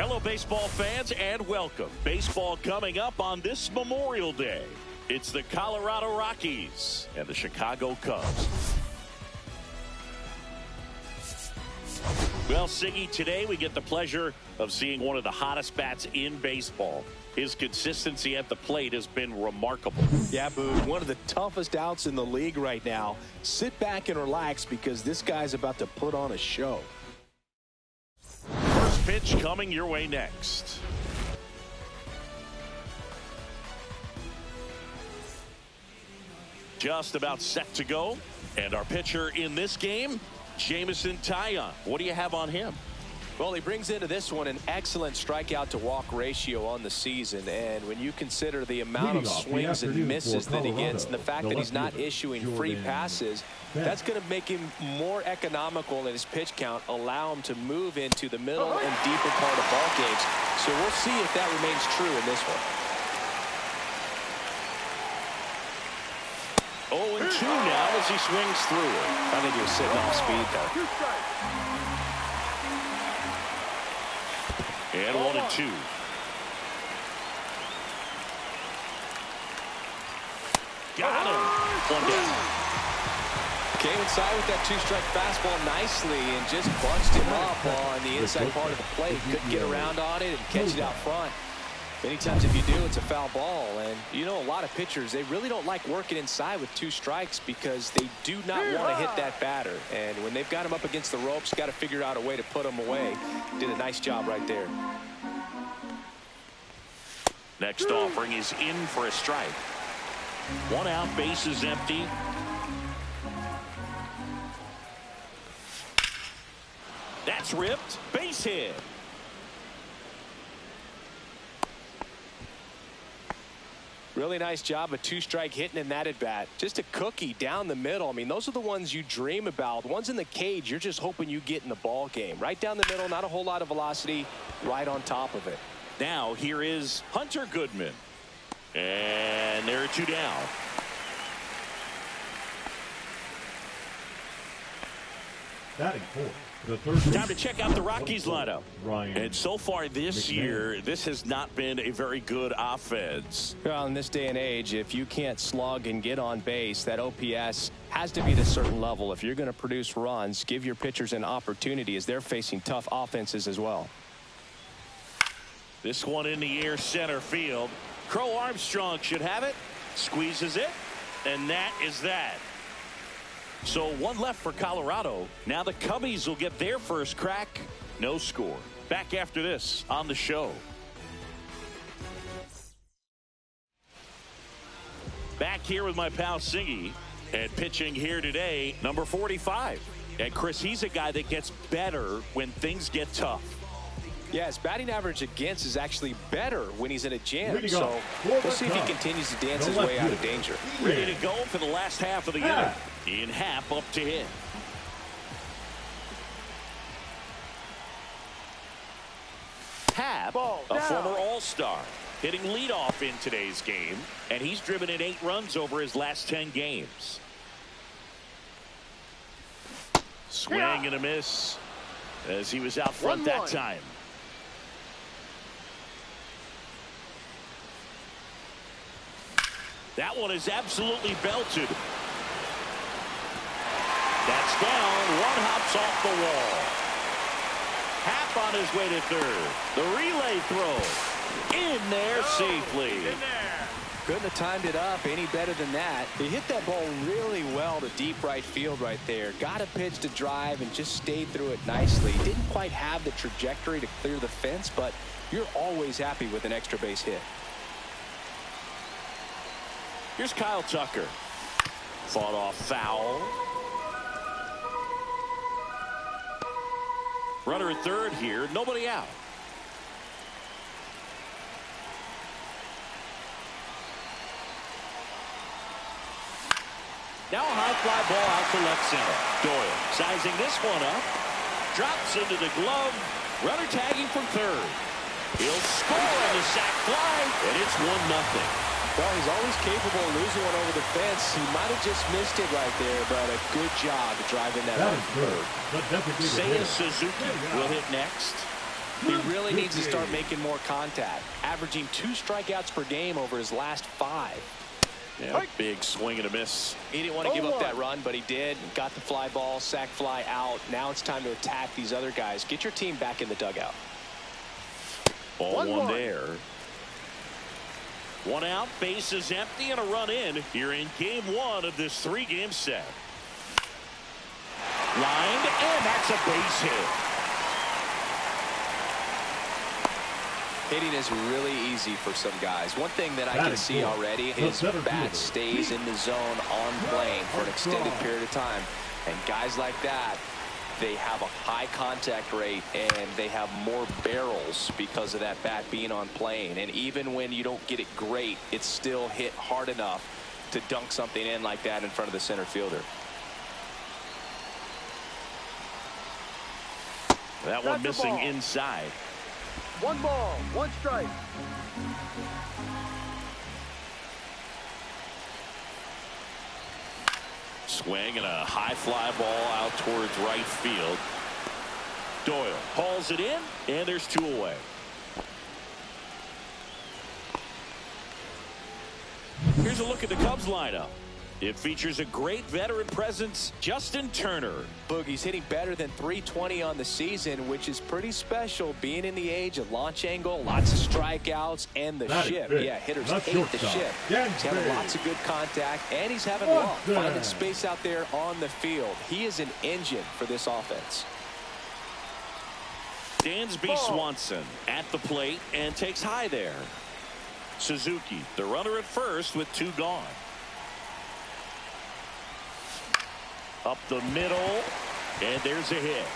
Hello, baseball fans, and welcome. Baseball coming up on this Memorial Day. It's the Colorado Rockies and the Chicago Cubs. Well, Siggy, today we get the pleasure of seeing one of the hottest bats in baseball. His consistency at the plate has been remarkable. Yeah, Boog, one of the toughest outs in the league right now. Sit back and relax because this guy's about to put on a show. First pitch coming your way next. Just about set to go. And our pitcher in this game, Jameson Taillon. What do you have on him? Well, he brings into this one an excellent strikeout to walk ratio on the season. And when you consider the amount of swings and misses that he gets and the fact that he's not issuing free passes, that's going to make him more economical in his pitch count, allow him to move into the middle and deeper part of ball games. So we'll see if that remains true in this one. 0-2 now as he swings through it. I think he was sitting off speed, though. And 1-2. Got him. One down. Came inside with that two-strike fastball nicely and just bunched him up on the inside part of the plate. Couldn't get around on it and catch it out front. Many times if you do, it's a foul ball. And you know, a lot of pitchers, they really don't like working inside with two strikes because they do not want to hit that batter. And when they've got him up against the ropes, got to figure out a way to put him away. Did a nice job right there. Next offering is in for a strike. One out, base is empty. That's ripped. Base hit. Really nice job of two-strike hitting in that at-bat. Just a cookie down the middle. I mean, those are the ones you dream about. The ones in the cage, you're just hoping you get in the ball game. Right down the middle, not a whole lot of velocity, right on top of it. Now, here is Hunter Goodman. And there are two down. Batting fourth. Time to check out the Rockies lineup. And so far this year, this has not been a very good offense. Well, in this day and age, if you can't slug and get on base, that OPS has to be at a certain level. If you're going to produce runs, give your pitchers an opportunity as they're facing tough offenses as well. This one in the air center field. Crow Armstrong should have it. Squeezes it. And that is that. So one left for Colorado. Now the Cubbies will get their first crack. No score. Back after this on the show. Back here with my pal Siggy. And pitching here today, number 45. And Chris, he's a guy that gets better when things get tough. Yeah, his batting average against is actually better when he's in a jam. So we'll see if he continues to dance his way out of danger. Ready to go for the last half of the inning. In half up to hit. Happ, a former All-Star, hitting leadoff in today's game, and he's driven in 8 runs over his last 10 games. Swing and a miss as he was out front that time. That one is absolutely belted. That's down. One hops off the wall. Happ on his way to third. The relay throw. In there safely. Couldn't have timed it up any better than that. He hit that ball really well to deep right field right there. Got a pitch to drive and just stayed through it nicely. Didn't quite have the trajectory to clear the fence, but you're always happy with an extra base hit. Here's Kyle Tucker. Fought off foul. Runner at third here. Nobody out. Now a high fly ball out to left center. Doyle sizing this one up. Drops into the glove. Runner tagging from third. He'll score on the sac fly, and it's 1-0. Well, he's always capable of losing one over the fence. He might have just missed it right there, but a good job to drive in that one third. Seiya Suzuki will hit next. He really needs to start making more contact, averaging 2 strikeouts per game over his last 5. Yeah, big swing and a miss. He didn't want to give up that run, but he did. Got the fly ball, sac fly out. Now it's time to attack these other guys. Get your team back in the dugout. Ball one there. 1 out, base is empty, and a run in here in game 1 of this 3-game set. Lined, and that's a base hit. Hitting is really easy for some guys. One thing that I can see already is bat stays in the zone on plane for an extended period of time. And guys like that, they have a high contact rate and they have more barrels because of that bat being on plane. And even when you don't get it great, it's still hit hard enough to dunk something in like that in front of the center fielder. That one missing inside. 1 ball, 1 strike. Swing and a high fly ball out towards right field. Doyle hauls it in, and there's 2 away. Here's a look at the Cubs lineup. It features a great veteran presence, Justin Turner. Boogie's hitting better than .320 on the season, which is pretty special, being in the age of launch angle, lots of strikeouts, and the shift. Yeah, hitters hate the shift. He's having lots of good contact, and he's having luck finding space out there on the field. He is an engine for this offense. Dansby Swanson at the plate and takes high there. Suzuki, the runner at first with 2 gone. Up the middle, and there's a hit.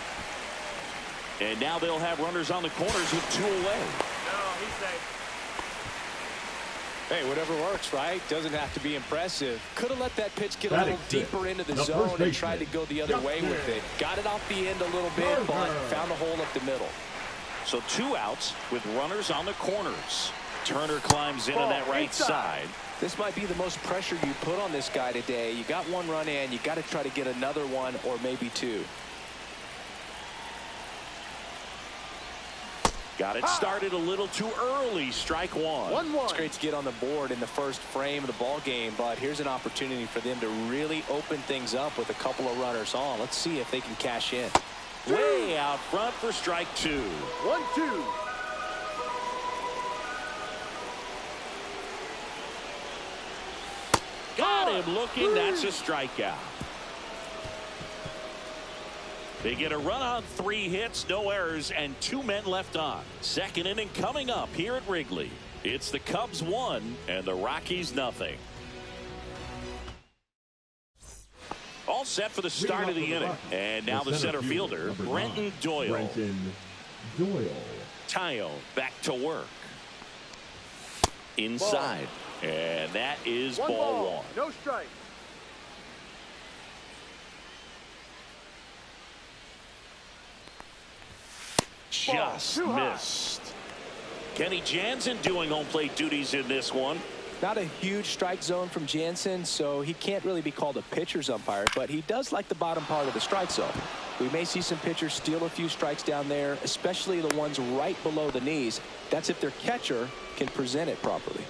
And now they'll have runners on the corners with 2 away. No, he's safe. Hey, whatever works, right? Doesn't have to be impressive. Could have let that pitch get a little deeper into the zone and tried to go the other way with it. Got it off the end a little bit, but found a hole up the middle. So 2 outs with runners on the corners. Turner climbs in on that right side. This might be the most pressure you put on this guy today. You got 1 run in. You got to try to get another 1 or maybe 2. Got it started a little too early. Strike 1. It's great to get on the board in the first frame of the ball game, but here's an opportunity for them to really open things up with a couple of runners on. Let's see if they can cash in. Way out front for strike 2. 1-2. Got him looking. That's a strikeout. They get a run on 3 hits, no errors, and 2 men left on. Second inning coming up here at Wrigley. It's the Cubs 1 and the Rockies nothing. All set for the start of the inning. And now the center fielder, Brenton Doyle. Tayo back to work. Inside. And that is ball 1. No strike. Just missed. Kenny Jansen doing home plate duties in this one. Not a huge strike zone from Jansen, so he can't really be called a pitcher's umpire, but he does like the bottom part of the strike zone. We may see some pitchers steal a few strikes down there, especially the ones right below the knees. That's if their catcher can present it properly.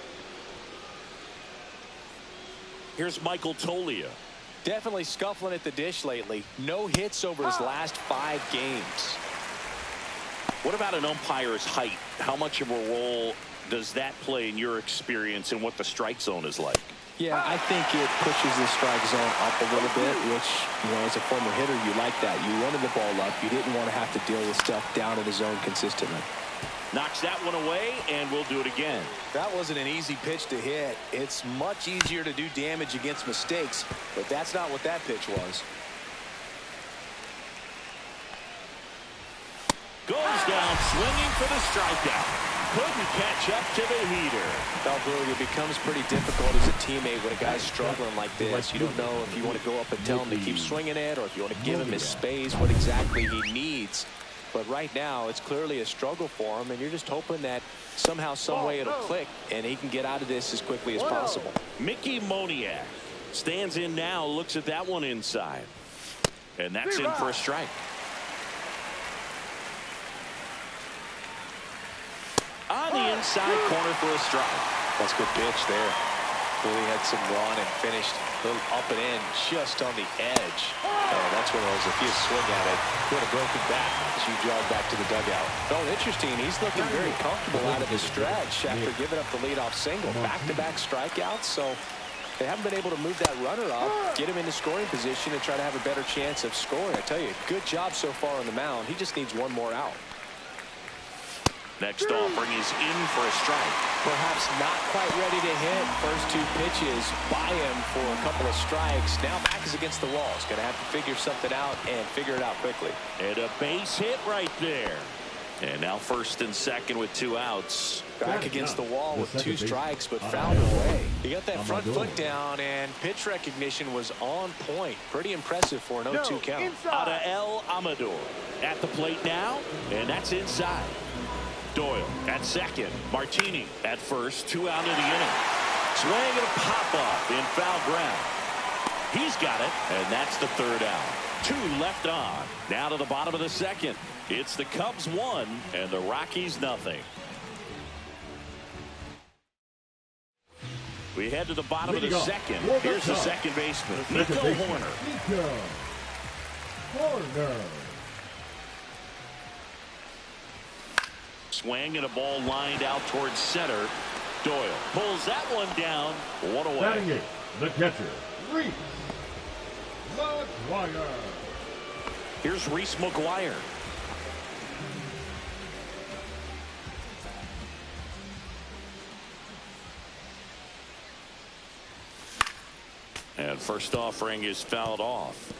Here's Michael Tolia. Definitely scuffling at the dish lately. No hits over his last 5 games. What about an umpire's height? How much of a role does that play in your experience and what the strike zone is like? Yeah, I think it pushes the strike zone up a little bit, which, you know, as a former hitter, you like that. You wanted the ball up. You didn't want to have to deal with stuff down in the zone consistently. Knocks that one away, and we'll do it again. That wasn't an easy pitch to hit. It's much easier to do damage against mistakes, but that's not what that pitch was. Goes down swinging for the strikeout. Couldn't catch up to the heater. It becomes pretty difficult as a teammate when a guy's struggling like this. You don't know if you want to go up and tell him to keep swinging it or if you want to give him his space, what exactly he needs. But right now, it's clearly a struggle for him, and you're just hoping that somehow, some way it'll click, and he can get out of this as quickly as possible. Mickey Moniak stands in now, looks at that one inside. And that's in for a strike. inside corner for a strike. That's a good pitch there. Really had some run and finished a little up and in just on the edge. And that's one of those, if you swing at it, would have broken back as you jog back to the dugout. Felt interesting. He's looking very comfortable out of the stretch after giving up the leadoff single. Back-to-back strikeouts, so they haven't been able to move that runner up, get him into scoring position, and try to have a better chance of scoring. I tell you, good job so far on the mound. He just needs one more out. Next offering is in for a strike. Perhaps not quite ready to hit. First two pitches by him for a couple of strikes. Now back is against the wall. He's going to have to figure something out and figure it out quickly. And a base hit right there. And now first and second with 2 outs. Back against the wall with 2 strikes, but fouled away. He got that front foot down, and pitch recognition was on point. Pretty impressive for an 0-2 count. Adael Amador at the plate now, and that's inside. Doyle at second. Martini at first. 2 out of the inning. Swing and a pop-up in foul ground. He's got it, and that's the 3rd out. 2 left on. Now to the bottom of the second. It's the Cubs 1 and the Rockies nothing. We head to the bottom of the second. Here's the second baseman, Nico Hoerner. Swing and a ball lined out towards center. Doyle pulls that one down. 1 away. Batting 8, the catcher, Reese McGuire. Here's Reese McGuire. And first offering is fouled off.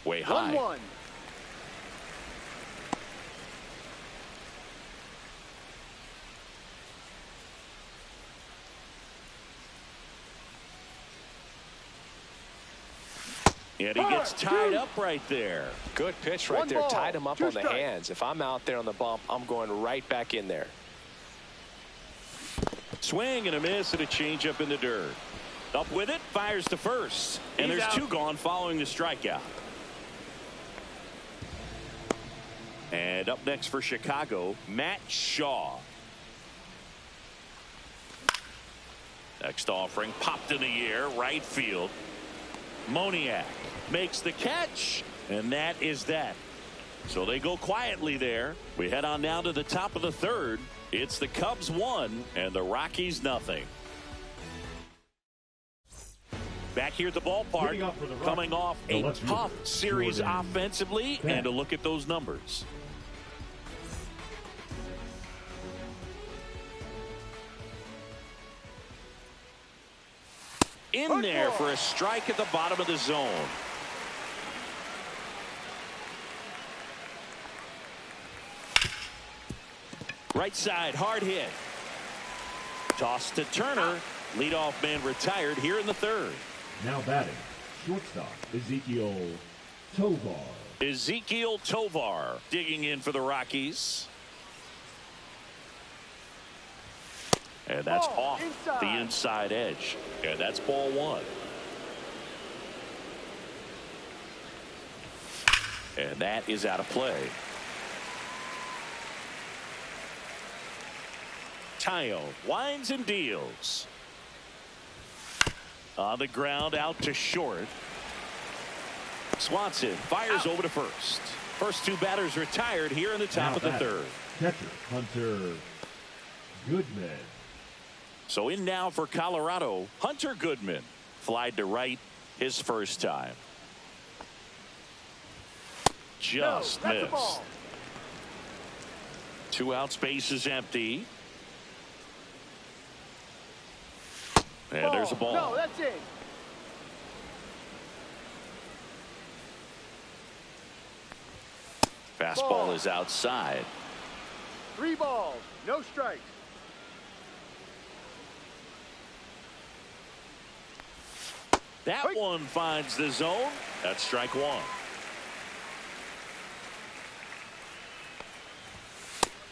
Way high. 1-1. And he gets tied up right there. Good pitch right there. Tied him up on the hands. If I'm out there on the bump, I'm going right back in there. Swing and a miss and a changeup in the dirt. Up with it, fires to first. And there's 2 gone following the strikeout. And up next for Chicago, Matt Shaw. Next offering popped in the air, right field. Moniak makes the catch, and that is that. So they go quietly there. We head on down to the top of the 3rd. It's the Cubs 1 and the Rockies nothing. Back here at the ballpark, coming off a tough series offensively, and a look at those numbers. In there for a strike at the bottom of the zone. Right side, hard hit. Toss to Turner. Leadoff man retired here in the 3rd. Now batting, shortstop, Ezekiel Tovar. Ezekiel Tovar digging in for the Rockies. And that's off the inside edge. And that's ball 1. And that is out of play. Tayo winds and deals. On the ground out to short. Swanson fires over to first. First 2 batters retired here in the top of the 3rd. Catcher Hunter Goodman. So in now for Colorado, Hunter Goodman. Flied to right his first time. Just missed. 2 out, space is empty. And there's a ball. No, that's it. Fastball is outside. 3 balls, no strikes. That one finds the zone. That's strike 1.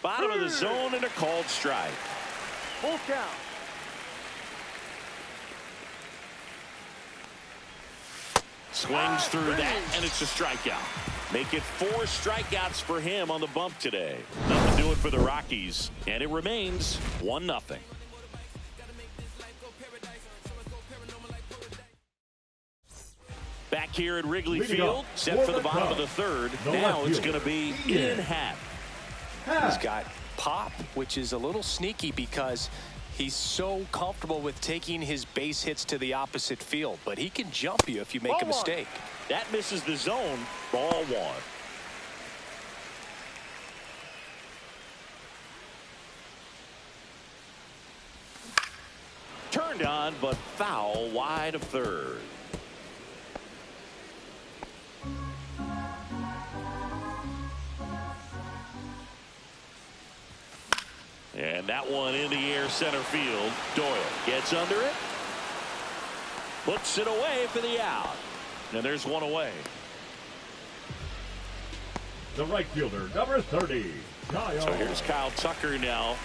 Bottom of the zone and a called strike. Full count. Swings through that, and it's a strikeout. Make it 4 strikeouts for him on the bump today. Nothing to do it for the Rockies, and it remains 1-0. Back here at Wrigley Field, set for the bottom of the third. Now it's going to be in half. He's got pop, which is a little sneaky because he's so comfortable with taking his base hits to the opposite field. But he can jump you if you make a mistake. That misses the zone. Ball 1. Turned on, but foul wide of third. And that one in the air center field. Doyle gets under it. Puts it away for the out. And there's one away. The right fielder, number 30, Kyle. So here's Kyle Tucker now.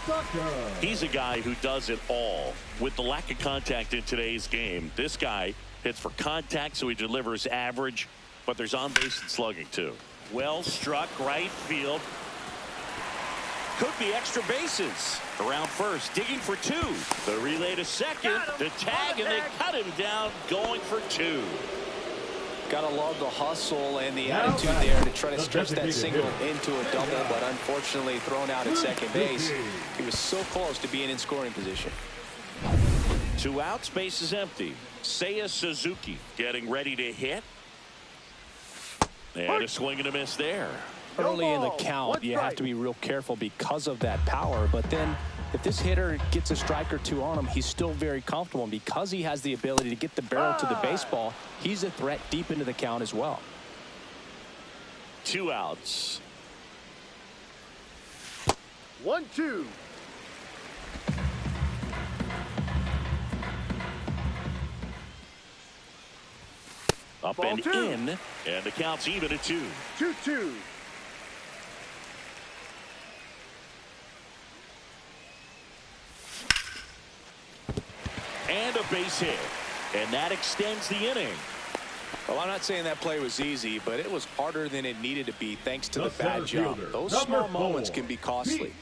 He's a guy who does it all. With the lack of contact in today's game, this guy hits for contact, so he delivers average. But there's on base and slugging, too. Well struck right field. Could be extra bases. Around first, digging for 2. The relay to second, the tag, and they cut him down, going for 2. Gotta love the hustle and the attitude there to try to stretch that single into a double, but unfortunately thrown out at second base. He was so close to being in scoring position. 2 outs, base is empty. Seiya Suzuki getting ready to hit. And a swing and a miss there. Early in the count, you have to be real careful because of that power. But then if this hitter gets a strike or 2 on him, he's still very comfortable. And because he has the ability to get the barrel to the baseball, he's a threat deep into the count as well. 2 outs. 1-2. Up Ball and 2. in, and the count's even at 2. 2-2. And a base hit. And that extends the inning. Well, I'm not saying that play was easy, but it was harder than it needed to be thanks to the bad jump. Those small moments can be costly.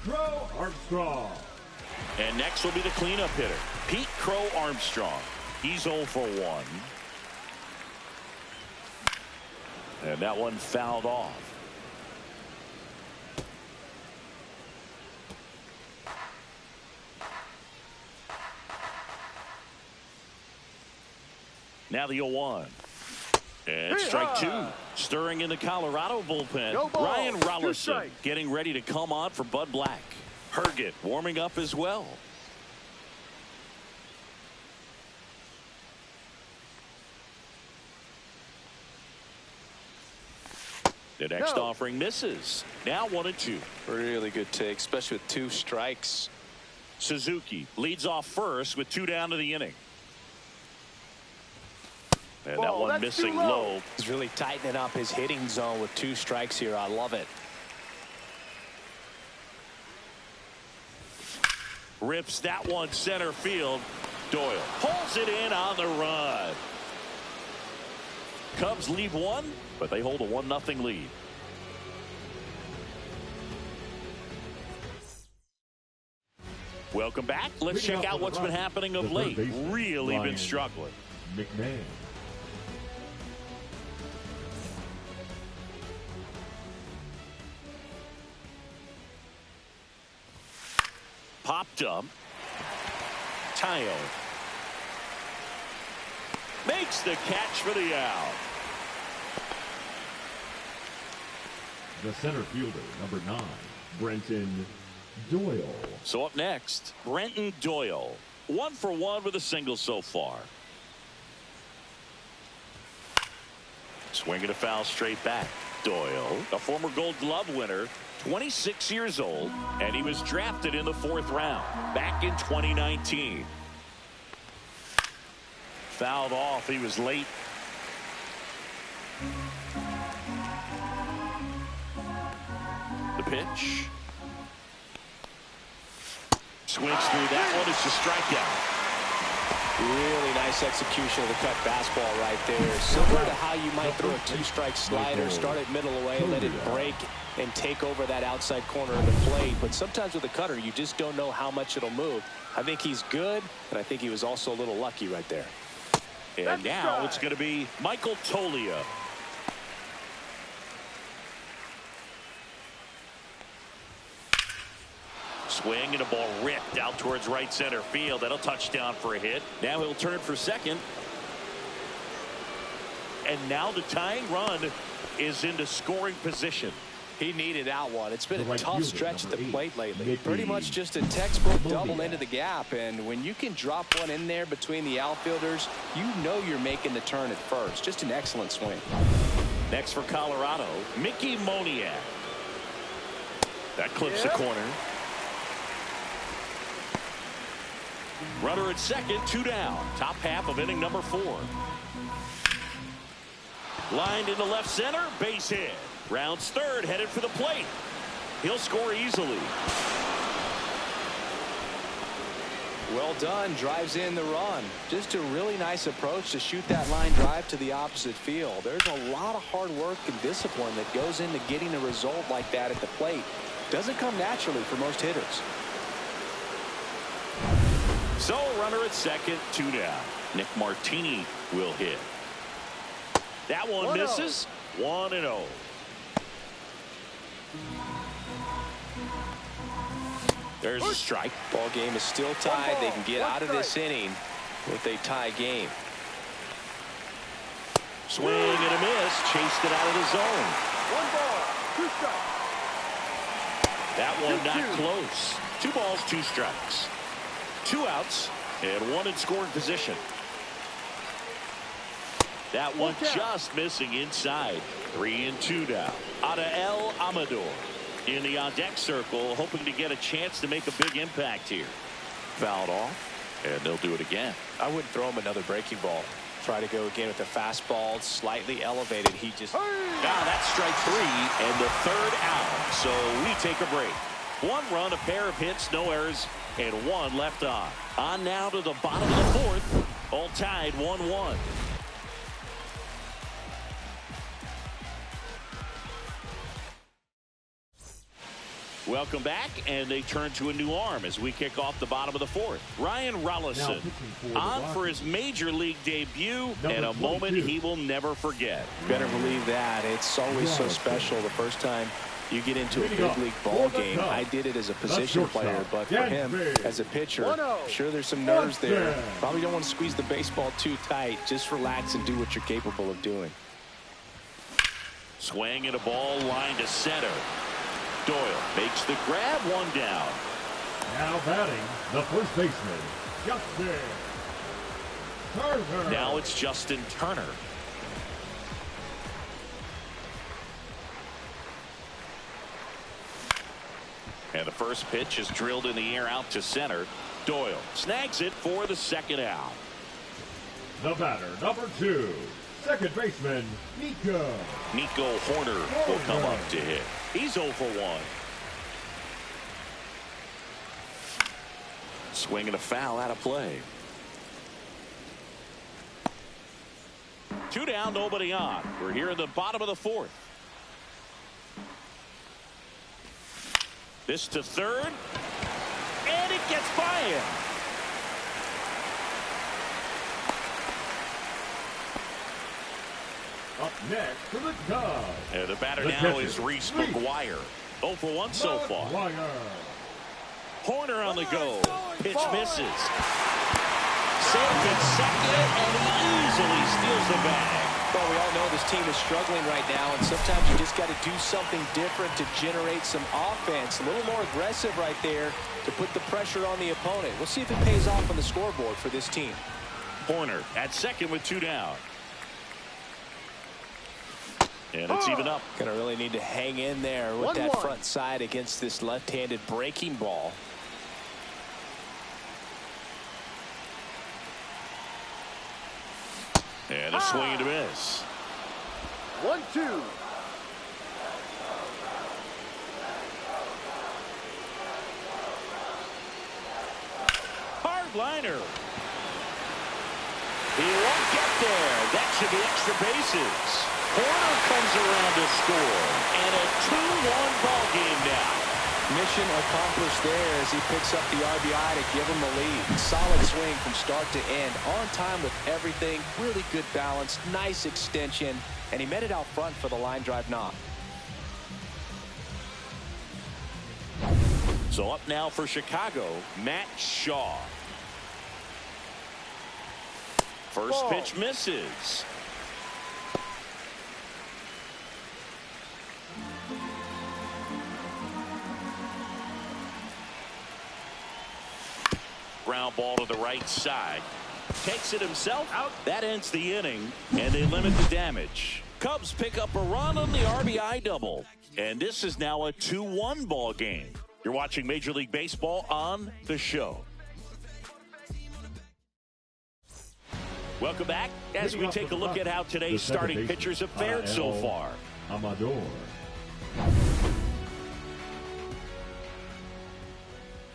Crow Armstrong. And next will be the cleanup hitter, Pete Crow Armstrong. He's 0 for 1. And that one fouled off. Now the 0-1. And strike 2. Stirring in the Colorado bullpen. Ryan Rollison getting ready to come on for Bud Black. Herget warming up as well. The next offering misses. Now 1-2. Really good take, especially with 2 strikes. Suzuki leads off first with 2 down to the inning. And that one missing low. He's really tightening up his hitting zone with 2 strikes here. I love it. Rips that one center field. Doyle pulls it in on the run. Cubs lead 1, but they hold a 1-0 lead. Welcome back. Let's check out what's been happening of late. Really been struggling. McMahon. Popped up. Tayo makes the catch for the out. The center fielder, number 9, Brenton Doyle. So up next, Brenton Doyle. 1 for 1 with a single so far. Swinging a foul straight back. Doyle, a former Gold Glove winner, 26 years old, and he was drafted in the 4th round back in 2019. Fouled off. He was late. The pitch. Swings through that one. It's a strikeout. Really nice execution of the cut fastball right there. Similar to how you might throw a two-strike slider, start it middle away, let it break and take over that outside corner of the plate. But sometimes with a cutter, you just don't know how much it'll move. I think he's good, and I think he was also a little lucky right there. And now it's going to be Michael Toglia. Swing and a ball ripped out towards right center field. That'll touch down for a hit. Now he'll turn for second. And now the tying run is into scoring position. He needed that one. It's been a tough stretch at the plate lately. Pretty much just a textbook double into the gap. And when you can drop one in there between the outfielders, you know you're making the turn at first. Just an excellent swing. Next for Colorado, Mickey Moniak. That clips the corner. Runner at second, 2 down. Top half of inning number 4. Lined into left center, base hit. Rounds third, headed for the plate. He'll score easily. Well done, drives in the run. Just a really nice approach to shoot that line drive to the opposite field. There's a lot of hard work and discipline that goes into getting a result like that at the plate. Doesn't come naturally for most hitters. So runner at second, 2 down. Nick Martini will hit. That one misses. 1-0. There's a strike. Ball game is still tied. They can get out of this inning with a tie game. Swing and a miss. Chased it out of the zone. 1 ball, 2 strikes. That one not close. 2 balls, 2 strikes. 2 outs and 1 in scoring position. That one just missing inside. 3-2 down. Adael Amador in the on-deck circle, hoping to get a chance to make a big impact here. Fouled off, and they'll do it again. I wouldn't throw him another breaking ball. Try to go again with the fastball, slightly elevated. He just... That's strike 3 and the 3rd out. So we take a break. 1 run, a pair of hits, no errors, and 1 left on. On now to the bottom of the 4th. All tied 1-1. Welcome back, and they turn to a new arm as we kick off the bottom of the 4th. Ryan Rollison on for his major league debut, and a moment he will never forget. Better believe that. It's always so special the first time you get into a big league ball game. I did it as a position player, but for him as a pitcher, I'm sure there's some nerves there. Probably don't want to squeeze the baseball too tight. Just relax and do what you're capable of doing. Swing and a ball line to center. Doyle makes the grab, 1 down. Now batting, the first baseman, Justin Turner. Now it's Justin Turner. And the first pitch is drilled in the air out to center. Doyle snags it for the 2nd out. The batter, number 2, second baseman, Nico Horner will come up to hit. He's 0 for 1. Swing and a foul out of play. 2 down, nobody on. We're here in the bottom of the 4th. This to third. And it gets by him. Up next for the Cubs. And the batter now is Reese McGuire. 0 for 1 so far. Horner on the go. Pitch misses. Safe at second, and he easily steals the bag. Well, we all know this team is struggling right now, and sometimes you just got to do something different to generate some offense. A little more aggressive right there to put the pressure on the opponent. We'll see if it pays off on the scoreboard for this team. Horner at second with 2 down. And it's even up. Gonna really need to hang in there with that front side against this left-handed breaking ball. And a swing and a miss. 1-2. Hard liner. He won't get there. That should be extra bases. Horner comes around to score. And a 2-1 ball game now. Mission accomplished there as he picks up the RBI to give him the lead. Solid swing from start to end. On time with everything. Really good balance. Nice extension. And he met it out front for the line drive knock. So up now for Chicago, Matt Shaw. First pitch misses. Ground ball to the right side. Takes it himself. Out. That ends the inning, and they limit the damage. Cubs pick up a run on the RBI double. And this is now a 2-1 ball game. You're watching Major League Baseball on The Show. Welcome back as we take a look at how today's starting pitchers have fared so far. Amador.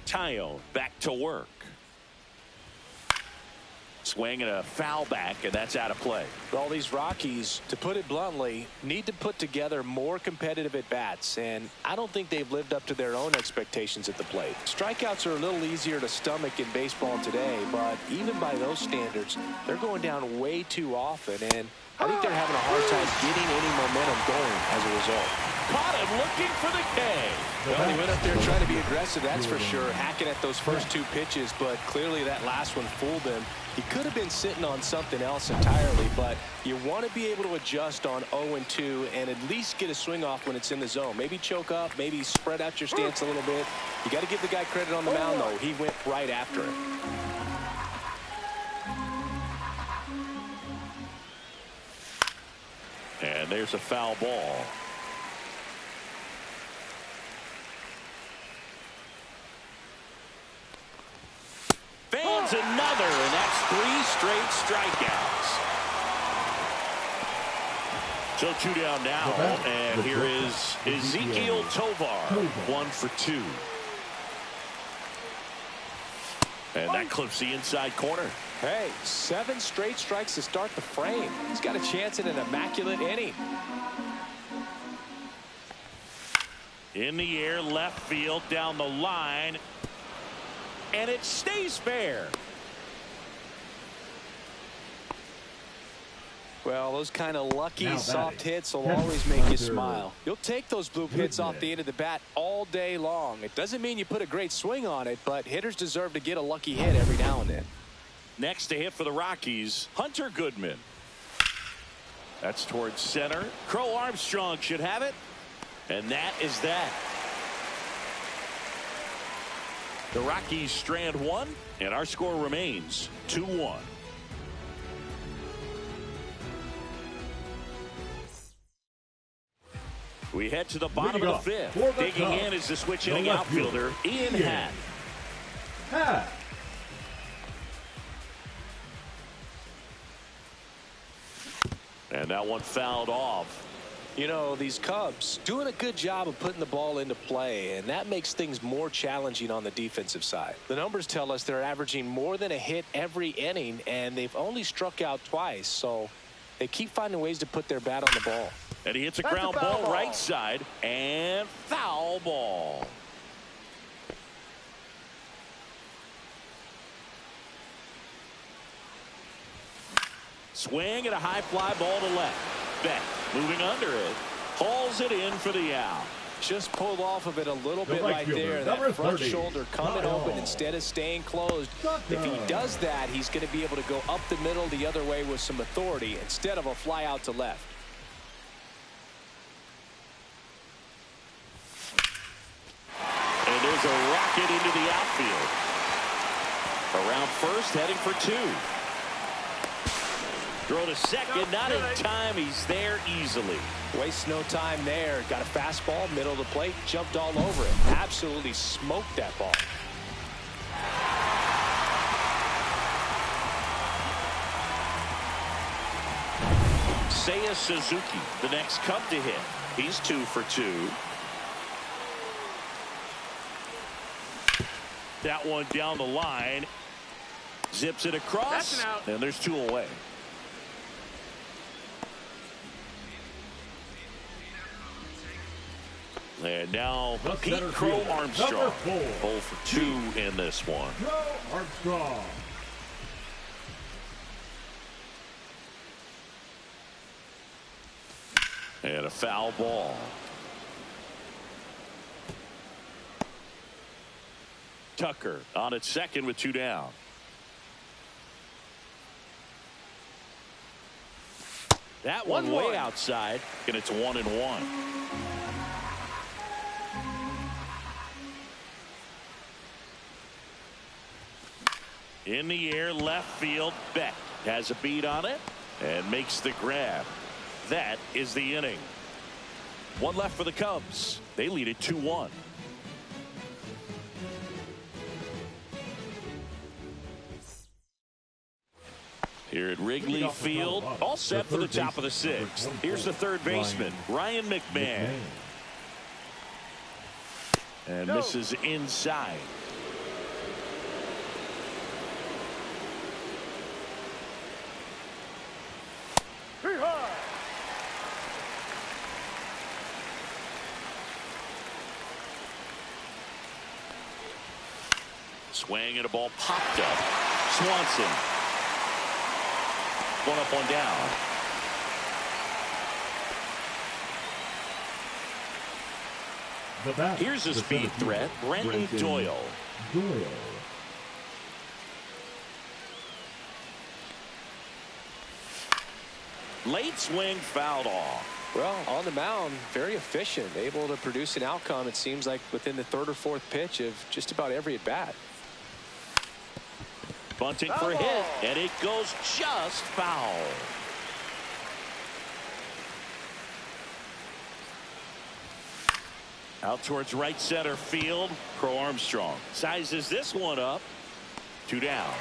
Tayo back to work. Swing and a foul back, and that's out of play. Well, these Rockies, to put it bluntly, need to put together more competitive at-bats, and I don't think they've lived up to their own expectations at the plate. Strikeouts are a little easier to stomach in baseball today, but even by those standards, they're going down way too often, and I think they're having a hard time getting any momentum going as a result. Caught him looking for the K. Well, he went up there trying to be aggressive, that's for sure, hacking at those first two pitches, but clearly that last one fooled him. He could have been sitting on something else entirely, but you want to be able to adjust on 0-2 and at least get a swing off when it's in the zone. Maybe choke up, maybe spread out your stance a little bit. You got to give the guy credit on the mound, though. He went right after it. And there's a foul ball. Fans another, and that's 3 straight strikeouts. So 2 down now, and here is Ezekiel Tovar, 1 for 2. And that clips the inside corner. Hey, 7 straight strikes to start the frame. He's got a chance at an immaculate inning. In the air, left field, down the line. And it stays fair. Well, those kind of lucky, soft hits will always make you smile. You'll take those bloop hits off the end of the bat all day long. It doesn't mean you put a great swing on it, but hitters deserve to get a lucky hit every now and then. Next to hit for the Rockies, Hunter Goodman. That's towards center. Crow Armstrong should have it. And that is that. The Rockies strand 1, and our score remains 2-1. We head to the bottom of the 5th. Digging in is the switch hitting outfielder, Ian Happ. And that one fouled off. You know, these Cubs doing a good job of putting the ball into play, and that makes things more challenging on the defensive side. The numbers tell us they're averaging more than a hit every inning, and they've only struck out twice, so they keep finding ways to put their bat on the ball. And he hits a ground ball right side, and foul ball. Swing and a high fly ball to left. Beck moving under it, hauls it in for the out. Just pulled off of it a little bit right there. That front shoulder coming open instead of staying closed. If he does that, he's going to be able to go up the middle the other way with some authority instead of a fly out to left. And there's a rocket into the outfield. Around first, heading for 2. Throw to second, not in time. He's there easily. Wastes no time there. Got a fastball, middle of the plate, jumped all over it. Absolutely smoked that ball. Seiya Suzuki, the next Cub to hit. He's 2 for 2. That one down the line. Zips it across. That's an out. And there's 2 away. And now Pete Crow Armstrong. 0 for 2 in this one. Crow Armstrong. And a foul ball. Tucker on at second with 2 down. That one way outside, and it's 1-1. In the air, left field. Beck has a beat on it and makes the grab. That is the inning. 1 left for the Cubs. They lead it 2-1. Here at Wrigley Field, all set for the top of the 6th. Here's the third baseman, Ryan McMahon. And misses inside. Swing and a ball popped up. Swanson. 1 up, 1 down. Here's a speed threat, Brenton Doyle. Late swing fouled off. Well, on the mound, very efficient, able to produce an outcome, it seems like, within the 3rd or 4th pitch of just about every at bat. Bunting for a hit, and it goes just foul. Out towards right center field. Crow Armstrong sizes this one up. 2 down.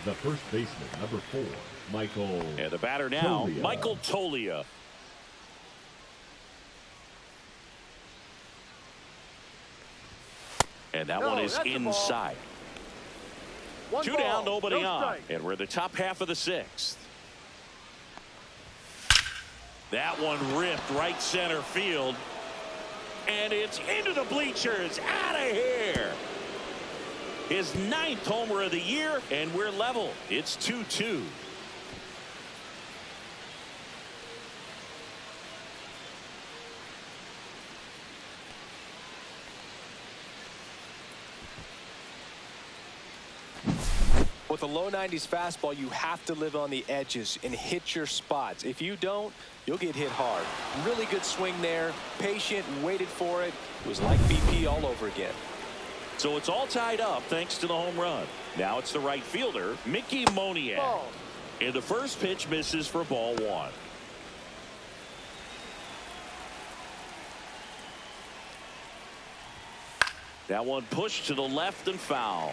The first baseman, number 4, Michael. And the batter now, Tolia. Michael Tolia. And that one is inside. 2 down, nobody on. And we're in the top half of the 6th. That one ripped right center field. And it's into the bleachers. Out of here. His 9th homer of the year, and we're level. It's 2-2. With a low 90s fastball, you have to live on the edges and hit your spots. If you don't, you'll get hit hard. Really good swing there. Patient, waited for it. It was like BP all over again. So it's all tied up thanks to the home run. Now it's the right fielder, Mickey Moniak. And the first pitch misses for ball 1. That one pushed to the left and foul.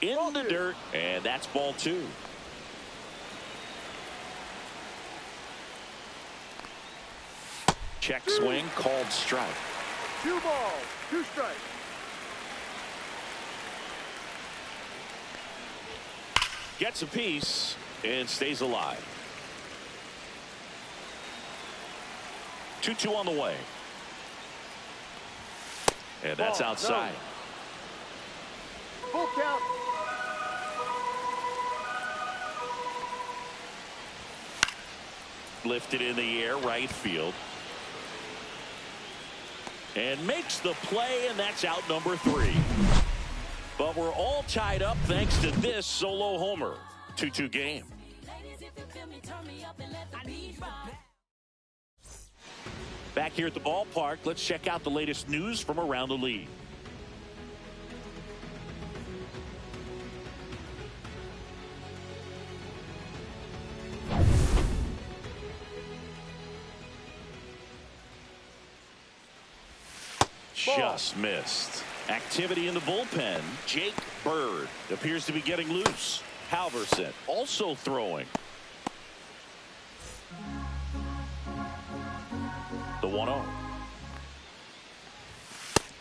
In the dirt, and that's ball 2. Check swing, called strike. 2 balls, 2 strikes. Gets a piece and stays alive. 2-2 on the way. And that's outside. Full count. Lifted in the air, right field. And makes the play, and that's out number 3. But we're all tied up thanks to this solo homer. 2-2 game. Back here at the ballpark, let's check out the latest news from around the league. Just missed. Activity in the bullpen. Jake Bird appears to be getting loose. Halverson also throwing. 1-0.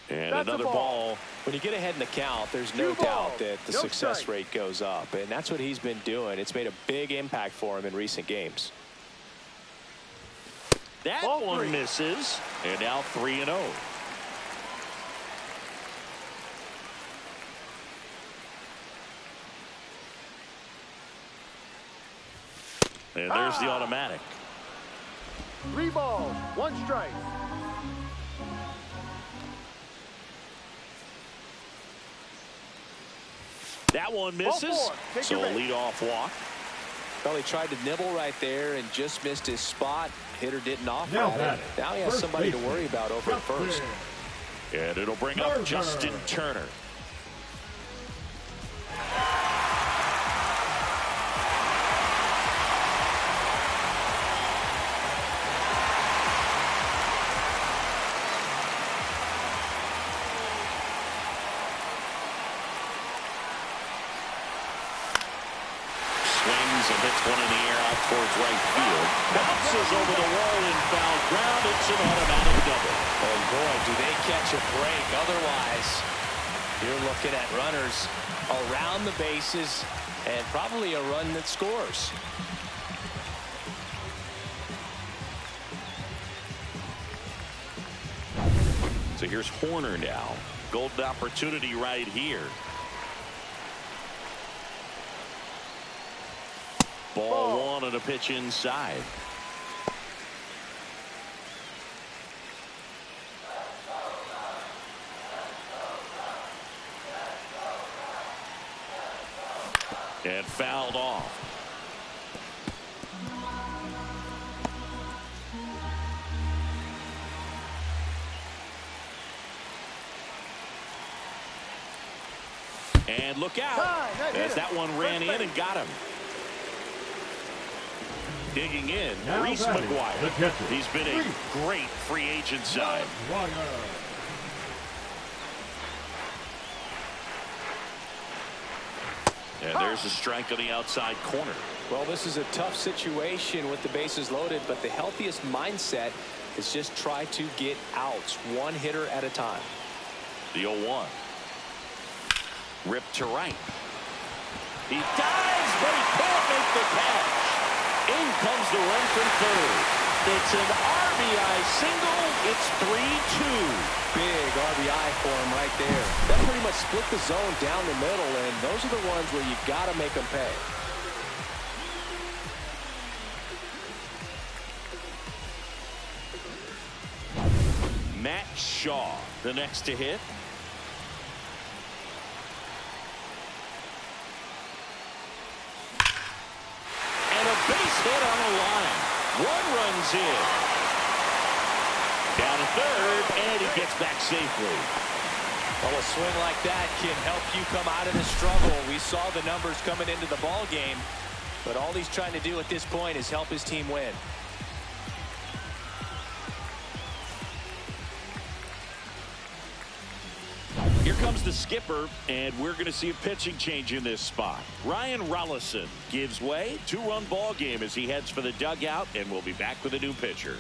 And That's another a ball. When you get ahead in the count, there's no doubt that the success rate goes up, and that's what he's been doing. It's made a big impact for him in recent games. That one misses, and now 3-0. And there's the automatic. 3 balls, 1 strike. That one misses, so a leadoff walk. Well, he tried to nibble right there and just missed his spot. Hitter didn't offer at it. Now he has somebody to worry about over at first. And it'll bring up Justin Turner. And hits one in the air out towards right field. Bounces over the wall in foul ground. It's an automatic double. And boy, do they catch a break. Otherwise, you're looking at runners around the bases and probably a run that scores. So here's Horner now. Golden opportunity right here. Ball 1 on a pitch inside. And fouled off. And look out as that one ran in and got him. Digging in, Reese McGuire. He's been a great free agent sign. And there's a strike on the outside corner. Well, this is a tough situation with the bases loaded, but the healthiest mindset is just try to get outs, 1 hitter at a time. The 0-1. Ripped to right. He dives, but he can't make the catch. In comes the run from third. It's an RBI single. It's 3-2. Big RBI for him right there. That pretty much split the zone down the middle, and those are the ones where you got to make them pay. Matt Shaw, the next to hit. Base hit on the line. 1 runs in. Down to third, and he gets back safely. Well, a swing like that can help you come out of the struggle. We saw the numbers coming into the ball game, but all he's trying to do at this point is help his team win. Here comes the skipper, and we're going to see a pitching change in this spot. Ryan Rollison gives way. 2-run ball game as he heads for the dugout, and we'll be back with a new pitcher.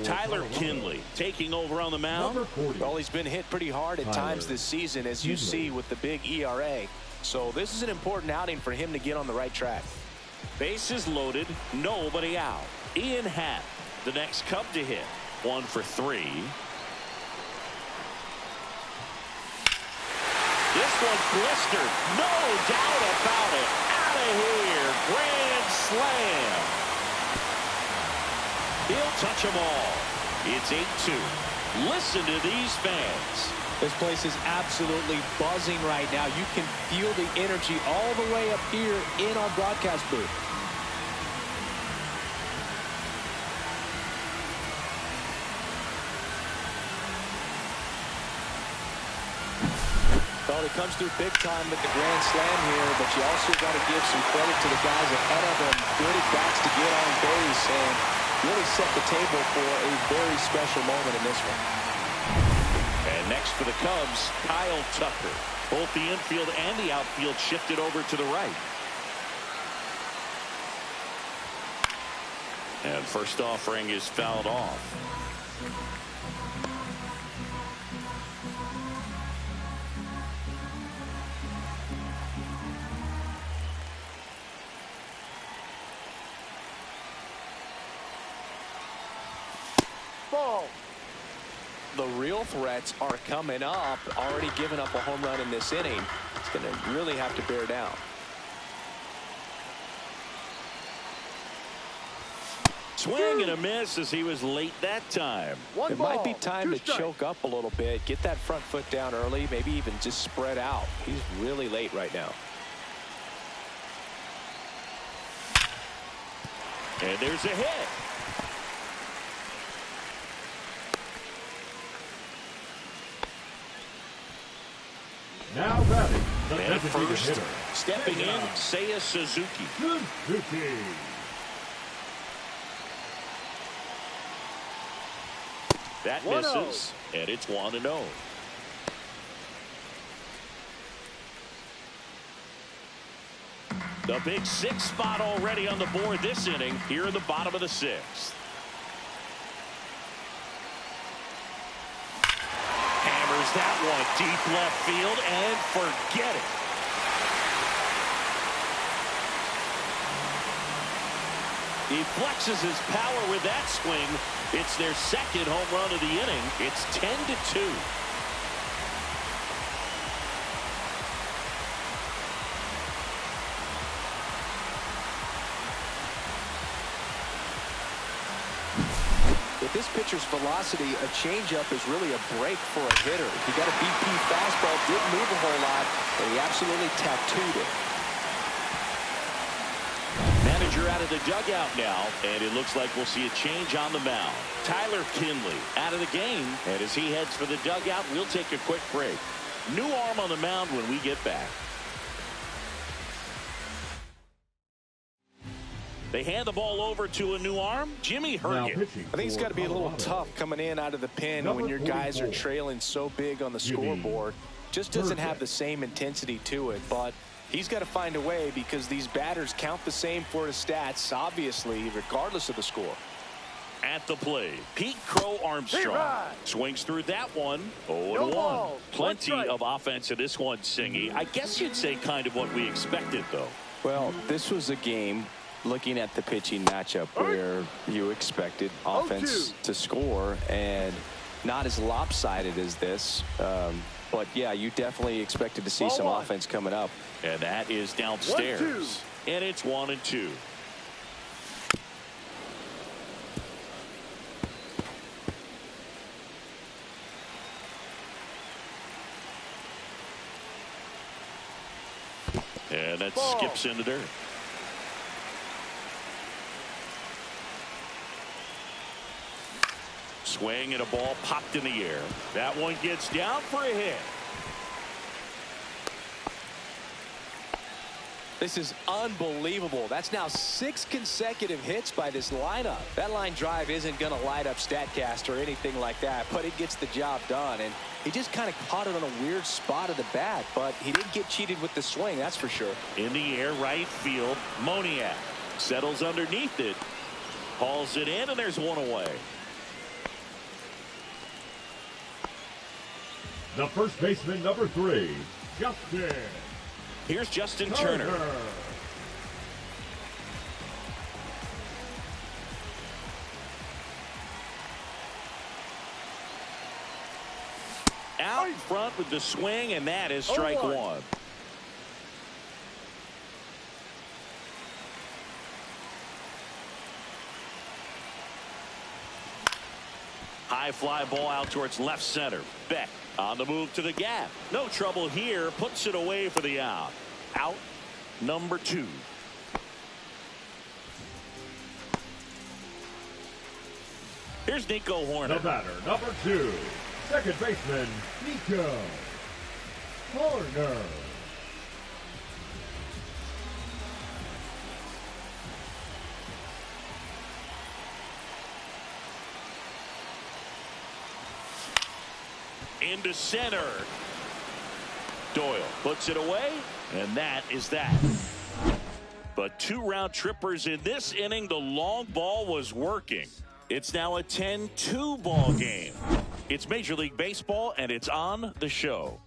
Tyler Kinley taking over on the mound. Well, he's been hit pretty hard at times this season, as you see with the big ERA. So this is an important outing for him to get on the right track. Bases loaded, nobody out. Ian Happ, the next Cub to hit. 1 for 3. This one blistered. No doubt about it. Out of here. Grand slam. He'll touch them all. It's 8-2. Listen to these fans. This place is absolutely buzzing right now. You can feel the energy all the way up here in our broadcast booth. Well, he comes through big time with the grand slam here, but you also got to give some credit to the guys ahead of him. Good at-bats to get on base and really set the table for a very special moment in this one. And next for the Cubs, Kyle Tucker. Both the infield and the outfield shifted over to the right. And first offering is fouled off. Ball. The real threats are coming up. Already given up a home run in this inning. It's going to really have to bear down. Swing and a miss as he was late that time. It might be time to choke up a little bit. Get that front foot down early. Maybe even just spread out. He's really late right now. And there's a hit. Now batting, the And at designated first, hitter. stepping in, Seiya Suzuki. Suzuki. That misses, and it's 1-0. The big 6th spot already on the board this inning here in the bottom of the 6th. Hammers that one deep left field and forget it. He flexes his power with that swing. It's their 2nd home run of the inning. It's 10-2. With this pitcher's velocity, a changeup is really a break for a hitter. He got a BP fastball, didn't move a whole lot, but he absolutely tattooed it. Manager out of the dugout now, and it looks like we'll see a change on the mound. Tyler Kinley out of the game, and as he heads for the dugout, we'll take a quick break. New arm on the mound when we get back. They hand the ball over to a new arm, Jimmy Herget. I think it's got to be a little tough coming in out of the pen when your guys are trailing so big on the scoreboard. Just doesn't have the same intensity to it, but he's got to find a way because these batters count the same for his stats, obviously, regardless of the score. At the plate, Pete Crow Armstrong swings through that one. 0-1. Plenty of offense in this one, Singy. I guess you'd say kind of what we expected, though. Well, this was a game, looking at the pitching matchup, where you expected offense to score, and not as lopsided as this. But, yeah, you definitely expected to see some offense coming up. And that is downstairs. And it's 1-2. And that skips into dirt. Swing and a ball popped in the air. That one gets down for a hit. This is unbelievable. That's now 6 consecutive hits by this lineup. That line drive isn't going to light up StatCast or anything like that, but it gets the job done. And he just kind of caught it on a weird spot of the bat, but he didn't get cheated with the swing, that's for sure. In the air, right field, Moniak settles underneath it, hauls it in, and there's one away. The first baseman, number 3, Justin. Here's Justin Turner. Out in front with the swing, and that is strike one. High fly ball out towards left center. Beck on the move to the gap. No trouble here. Puts it away for the out. Out number 2. Here's Nico Horner. The batter, number 2, second baseman, Nico Horner. Into center. Doyle puts it away, and that is that. But 2 round trippers in this inning. The long ball was working. It's now a 10-2 ball game. It's Major League Baseball, and it's on the show.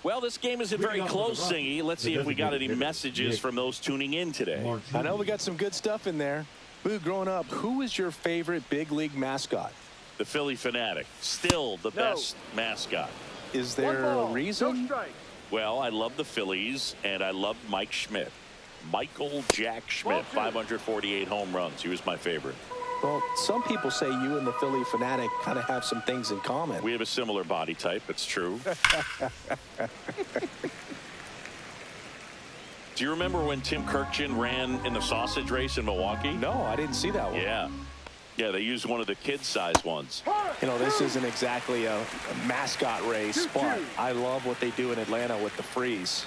Well, this game isn't very close, Singy. Let's see if we got any messages from those tuning in today. I know we got some good stuff in there. Boo, growing up, who was your favorite big league mascot? The Philly Fanatic. Still the best mascot. Is there a reason? Well, I love the Phillies, and I love Mike Schmidt. Michael Jack Schmidt, 548 home runs. He was my favorite. Well, some people say you and the Philly Fanatic kind of have some things in common. We have a similar body type. It's true. Do you remember when Tim Kirkchin ran in the sausage race in Milwaukee? No, I didn't see that one. Yeah, they used one of the kid-sized ones. You know, this isn't exactly a mascot race, but I love what they do in Atlanta with the freeze.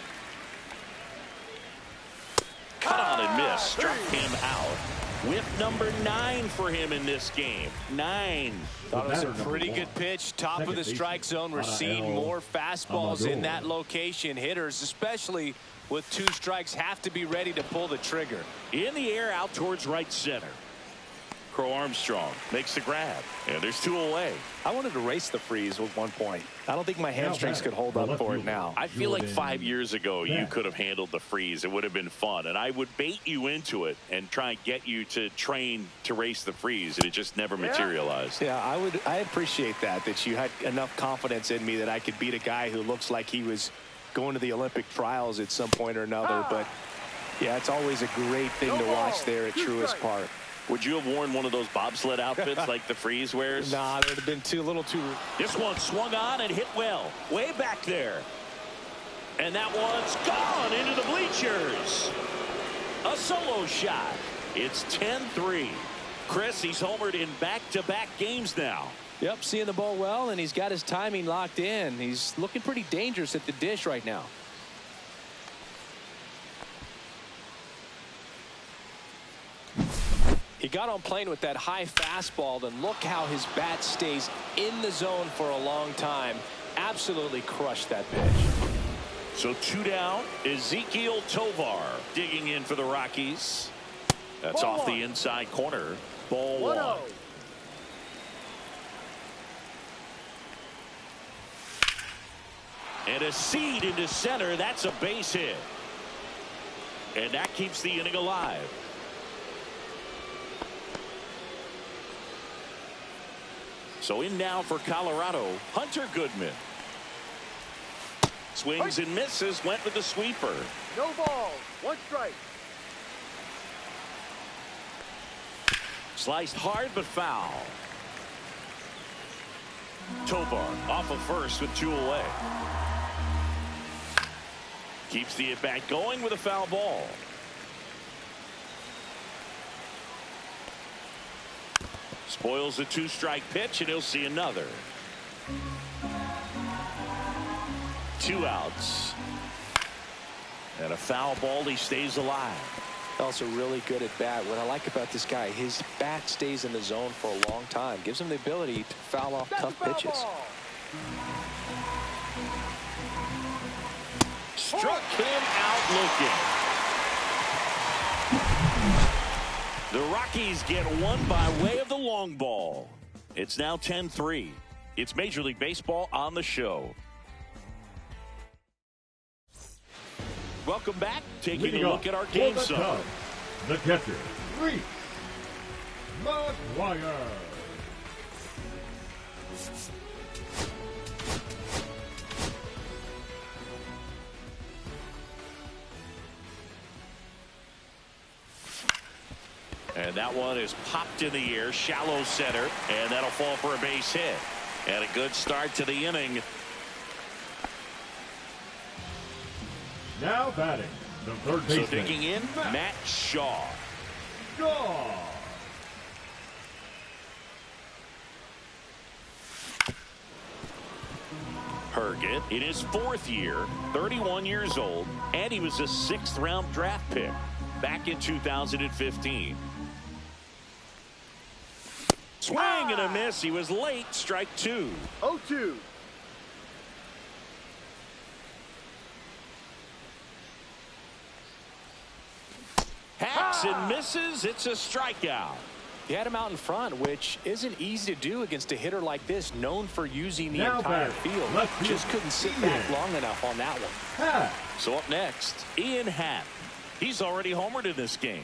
Cut on and miss. Struck him out. Whip number 9 for him in this game. 9. Thought it was a pretty good pitch. Top of the strike zone. We're seeing more fastballs in that location. Hitters, especially with 2 strikes, have to be ready to pull the trigger. In the air, out towards right center. Crow Armstrong makes the grab, and there's 2 away. I wanted to race the freeze at one point. I don't think my hamstrings could hold up for it now. I feel like 5 years ago you could have handled the freeze. It would have been fun, and I would bait you into it and try and get you to train to race the freeze, and it just never materialized. Yeah, I appreciate that you had enough confidence in me that I could beat a guy who looks like he was going to the Olympic trials at some point or another. But yeah, it's always a great thing to watch there at Truist Park. Would you have worn one of those bobsled outfits like the freeze wears? Nah, it would have been a little too. This one swung on and hit well, way back there. And that one's gone into the bleachers. A solo shot. It's 10-3. Chris, he's homered in back-to-back games now. Yep, seeing the ball well, and he's got his timing locked in. He's looking pretty dangerous at the dish right now. He got on plane with that high fastball, and look how his bat stays in the zone for a long time. Absolutely crushed that pitch. So 2 down. Ezekiel Tovar digging in for the Rockies. That's off the inside corner. Ball 1. And a seed into center. That's a base hit. And that keeps the inning alive. So in now for Colorado, Hunter Goodman. Swings and misses, went with the sweeper. No balls, 1 strike. Sliced hard but foul. Tovar off of first with 2 away. Keeps the at-bat going with a foul ball. Spoils the 2-strike pitch, and he'll see another. 2 outs. And a foul ball. He stays alive. Also really good at bat. What I like about this guy, his bat stays in the zone for a long time. Gives him the ability to foul off tough pitches. Struck him out looking. The Rockies get one by way of the long ball. It's now 10-3. It's Major League Baseball on the show. Welcome back. Taking a look at our game sum. The catcher, Reese McGuire. And that one is popped in the air, shallow center, and that'll fall for a base hit. And a good start to the inning. Now batting, the third baseman. So digging in, Matt Shaw. Herget in his 4th year, 31 years old, and he was a 6th-round draft pick back in 2015. Swing and a miss. He was late. Strike 2. 0-2. swings and misses. It's a strikeout. He had him out in front, which isn't easy to do against a hitter like this, known for using the entire field. Just couldn't sit back long enough on that one. So up next, Ian Happ. He's already homered in this game.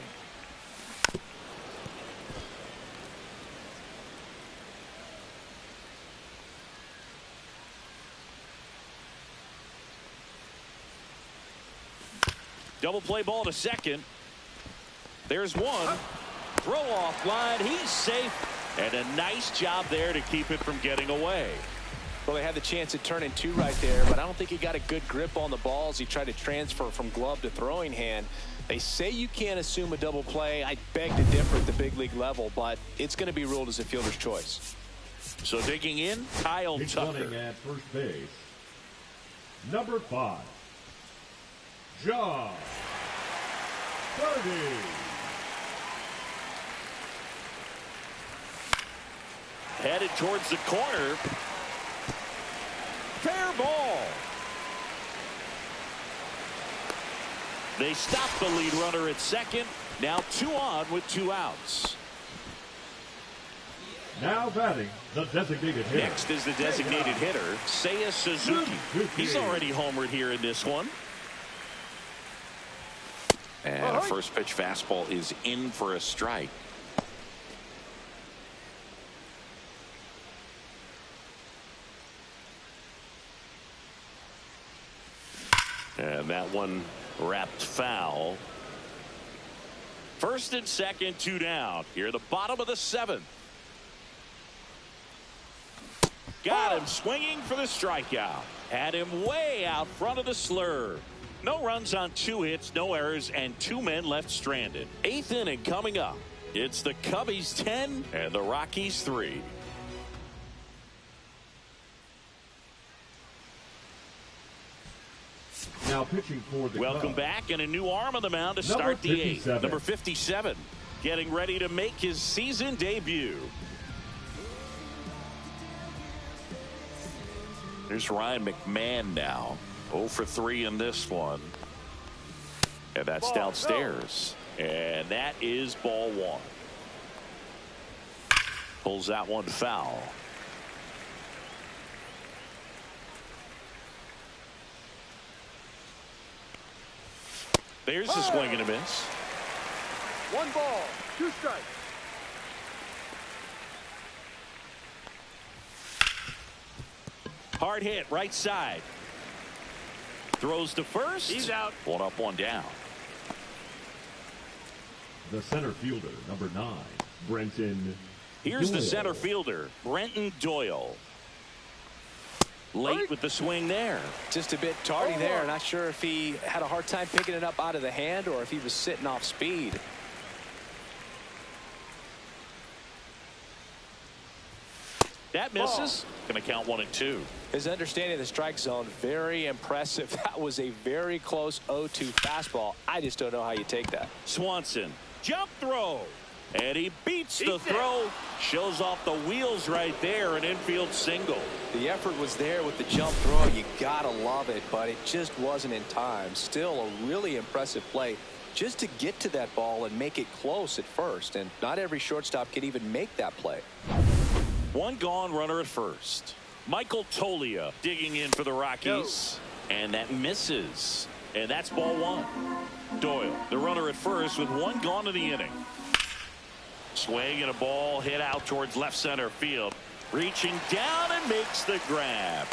Double play ball to second. There's one. Throw off line. He's safe. And a nice job there to keep it from getting away. Well, they had the chance at turning two right there, but I don't think he got a good grip on the balls. He tried to transfer from glove to throwing hand. They say you can't assume a double play. I beg to differ at the big league level, but it's going to be ruled as a fielder's choice. So digging in, Kyle Tucker. Running at first base, number 5, John Birdie. Headed towards the corner. Fair ball. They stop the lead runner at second. Now 2 on with 2 outs. Now batting, the designated hitter. Next is the designated hitter, Seiya Suzuki. He's already homered here in this one. And a first pitch fastball is in for a strike. And that one wrapped foul. First and second, 2 down. Here, the bottom of the 7th. Got him swinging for the strikeout. Had him way out front of the slur. No runs on 2 hits, no errors, and 2 men left stranded. 8th inning coming up. It's the Cubbies 10 and the Rockies 3. Now pitching for the Welcome Cubs. back, and a new arm on the mound to start the 8th. Number 57, getting ready to make his season debut. Here's Ryan McMahon now. 0 for 3 in this one. And that's downstairs. And that is ball 1. Pulls that one foul. There's a swing and a miss. 1 ball, 2 strikes. Hard hit, right side. Throws to first. He's out. 1 up, 1 down. The center fielder, number 9, Brenton Here's the Doyle. center fielder, Brenton Doyle. Late with the swing there. Just a bit tardy there. Not sure if he had a hard time picking it up out of the hand or if he was sitting off speed. That misses. Going to count 1 and 2. His understanding of the strike zone, very impressive. That was a very close 0-2 fastball. I just don't know how you take that. Swanson, jump throw. And he beats the throw. Shows off the wheels right there. An infield single. The effort was there with the jump throw. You gotta love it, but it just wasn't in time. Still a really impressive play just to get to that ball and make it close at first. And not every shortstop can even make that play. 1 gone, runner at first. Michael Tolia digging in for the Rockies. And that misses. And that's ball 1. Doyle, the runner at first with 1 gone in the inning. Swing and a ball hit out towards left center field. Reaching down and makes the grab.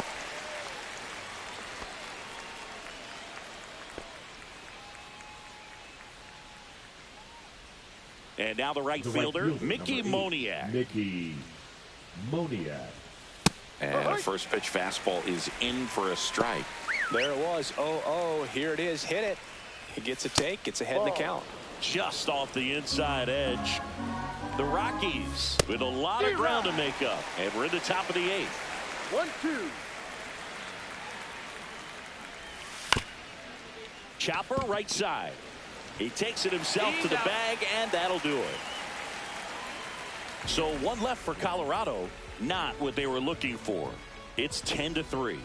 And now the right fielder, Mickey Moniak. Mickey Moniak. And a first pitch fastball is in for a strike. There it was. 0-0. Here it is. Hit it. He gets a take. Gets ahead in the count. Just off the inside edge. The Rockies with a lot of ground to make up. And we're in the top of the 8th. 1-2. Chopper right side. He takes it himself to the bag, and that'll do it. So 1 left for Colorado. Not what they were looking for. It's 10-3.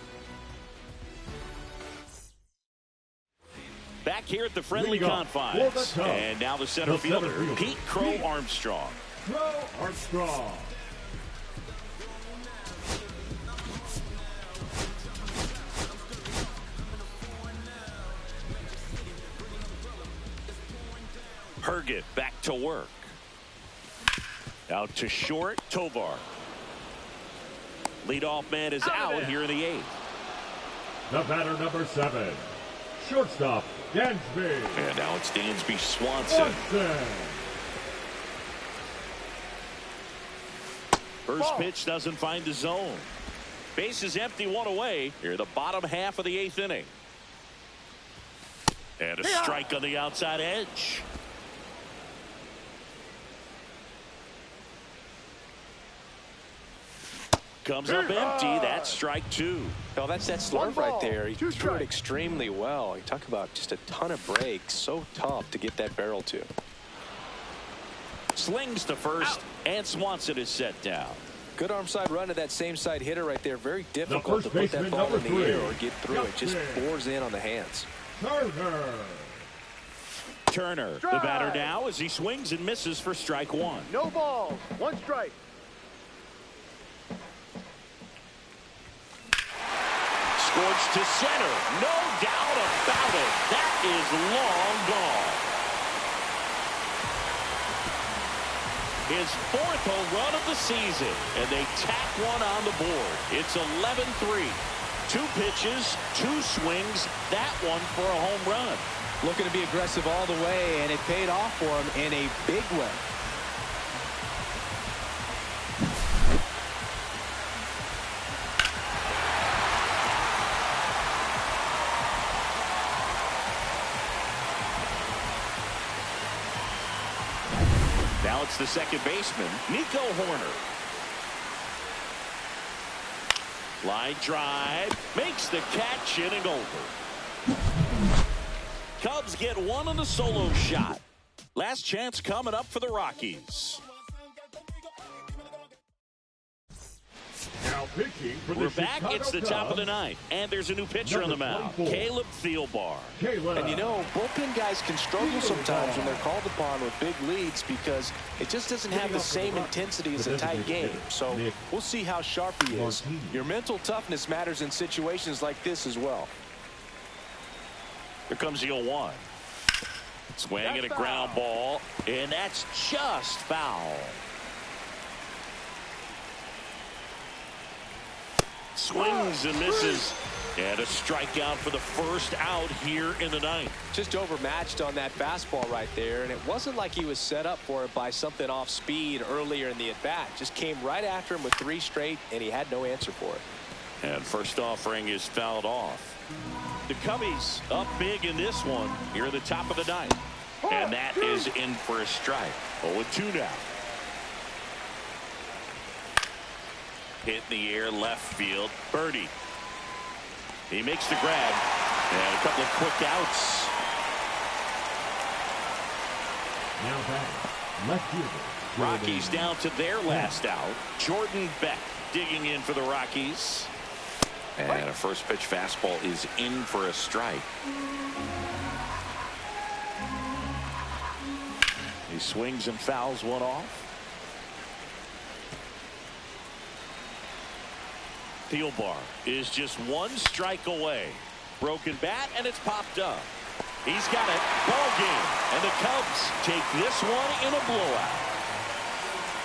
Back back here at the friendly confines. And now the center fielder, Pete Crow Armstrong. Crow Armstrong. Herget back to work. Out to short, Tovar. Leadoff man is out here in the 8th. The batter, number 7. Shortstop, Dansby. And now it's Dansby Swanson. First pitch doesn't find the zone. Base is empty, 1 away. Here, the bottom half of the 8th inning. And a strike on the outside edge. Comes up empty. That's strike 2. No, that's that slurve right there. He threw it extremely well. You talk about just a ton of breaks. So tough to get that barrel to. Slings to first, and Swanson is set down. Good arm side run to that same side hitter right there. Very difficult to put that ball in the air or get through it. Just bores in on the hands. Turner, the batter now as he swings and misses for strike 1. No balls, 1 strike. Scorched to center. No doubt about it. That is long gone. His 4th home run of the season. And they tack one on the board. It's 11-3. 2 pitches, 2 swings. That one for a home run. Looking to be aggressive all the way, and it paid off for him in a big way. Now it's the second baseman, Nico Horner. Line drive, makes the catch, inning over. Cubs get one on the solo shot. Last chance coming up for the Rockies. Now pitching for the We're back. Chicago It's the Cubs. top of the 9th, and there's a new pitcher on the mound, Caleb Thielbar. And you know, bullpen guys can struggle sometimes when they're called upon with big leads because it just doesn't have the same intensity as a tight game. So we'll see how sharp he is. Your mental toughness matters in situations like this as well. Here comes the 0-1. Swinging a ground ball, and that's just foul. Swings and misses, and a strikeout for the first out here in the 9th. Just overmatched on that fastball right there, and it wasn't like he was set up for it by something off speed earlier in the at-bat. Just came right after him with 3 straight, and he had no answer for it. And first offering is fouled off. The Cubbies up big in this one here at the top of the 9th. And that is in for a strike. 0-2 now. Hit in the air, left field. Birdie. He makes the grab. And a couple of quick outs. Now back, left fielder. Rockies down to their last out. Jordan Beck digging in for the Rockies. And a first pitch fastball is in for a strike. He swings and fouls one off. Thielbar is just 1 strike away. Broken bat, and it's popped up. He's got it. Ball game. And the Cubs take this one in a blowout.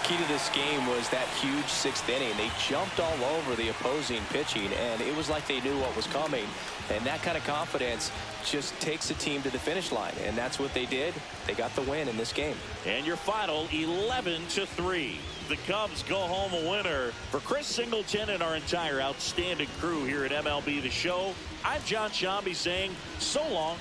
Key to this game was that huge 6th inning. They jumped all over the opposing pitching, and it was like they knew what was coming. And that kind of confidence just takes a team to the finish line, and that's what they did. They got the win in this game. And your final 11-3. The Cubs go home a winner. For Chris Singleton and our entire outstanding crew here at MLB The Show, I'm John Shambi saying so long